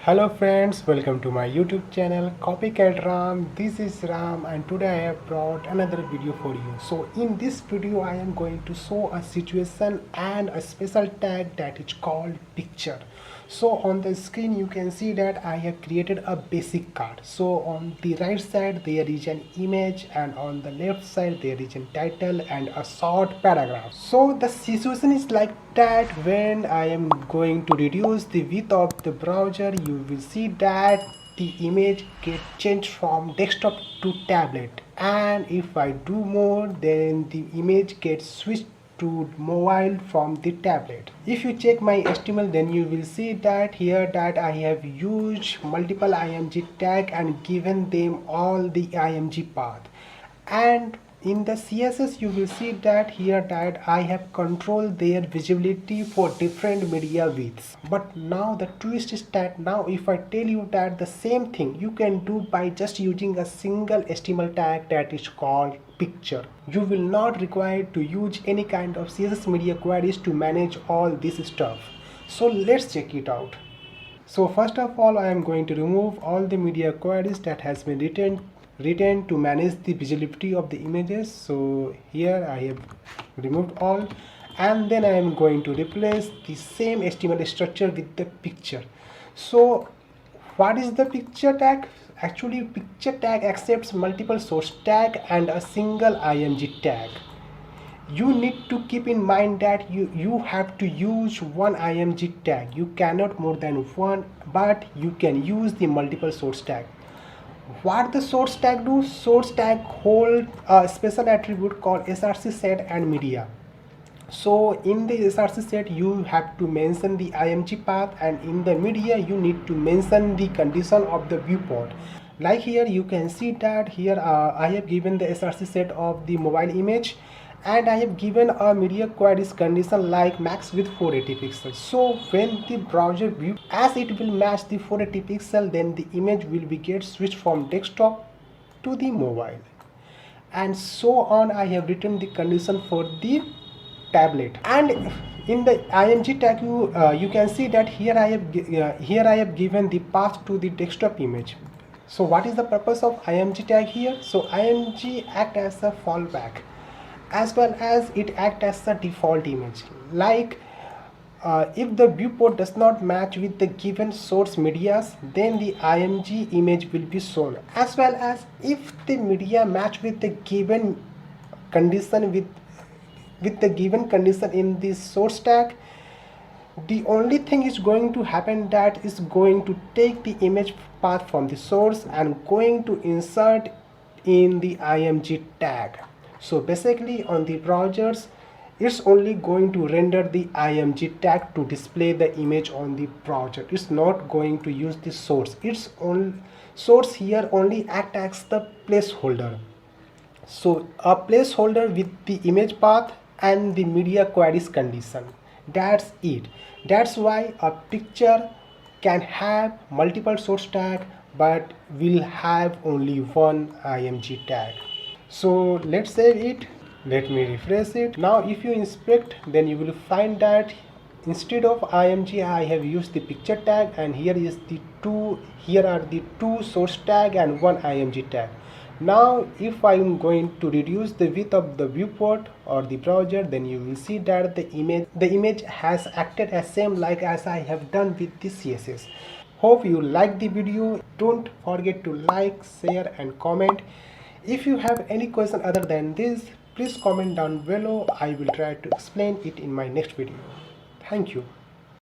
Hello friends, welcome to my YouTube channel Copycat Ram. This is Ram and today I have brought another video for you. So in this video I am going to show a situation and a special tag that is called picture. So on the screen you can see that I have created a basic card. So on the right side there is an image and on the left side there is a title and a short paragraph. So the situation is like that. When I am going to reduce the width of the browser, you will see that the image get changed from desktop to tablet, and if I do more, then the image gets switched to mobile from the tablet. If you check my HTML, then you will see that here that I have used multiple img tag and given them all the img path, and in the CSS you will see that here that I have controlled their visibility for different media widths. But now the twist is that now if I tell you that the same thing you can do by just using a single HTML tag that is called picture. You will not require to use any kind of CSS media queries to manage all this stuff. So let's check it out. So first of all, I am going to remove all the media queries that has been written to manage the visibility of the images. So here I have removed all, and then I am going to replace the same HTML structure with the picture. So what is the picture tag? Actually, picture tag accepts multiple source tag and a single img tag. You need to keep in mind that you have to use one img tag. You cannot more than one, but you can use the multiple source tag. What the source tag do? Source tag hold a special attribute called src set and media. So in the src set you have to mention the img path, and in the media you need to mention the condition of the viewport. Like here you can see that here I have given the src set of the mobile image, and I have given a media queries condition like max with 480 pixels. So when the browser view, as it will match the 480 pixel, then the image will be get switched from desktop to the mobile, and so on. I have written the condition for the tablet, and in the img tag you can see that here I have given the path to the desktop image. So what is the purpose of img tag here? So img act as a fallback, as well as it acts as a default image. Like if the viewport does not match with the given source medias, then the img image will be shown, as well as if the media match with the given condition with the given condition in the source tag. The only thing is going to happen that is going to take the image path from the source and going to insert in the img tag. So basically on the browsers it's only going to render the img tag to display the image on the browser. It's not going to use the source. Its own source here only act as the placeholder. So a placeholder with the image path and the media queries condition. That's it. That's why a picture can have multiple source tag but will have only one img tag. So let's save it. Let me refresh it. Now if you inspect, then you will find that instead of img I have used the picture tag, and here are the two source tag and one img tag. Now if I am going to reduce the width of the viewport or the browser, then you will see that the image has acted as same like as I have done with the CSS. Hope you like the video. Don't forget to like, share and comment. If you have any question other than this, please comment down below. I will try to explain it in my next video. Thank you.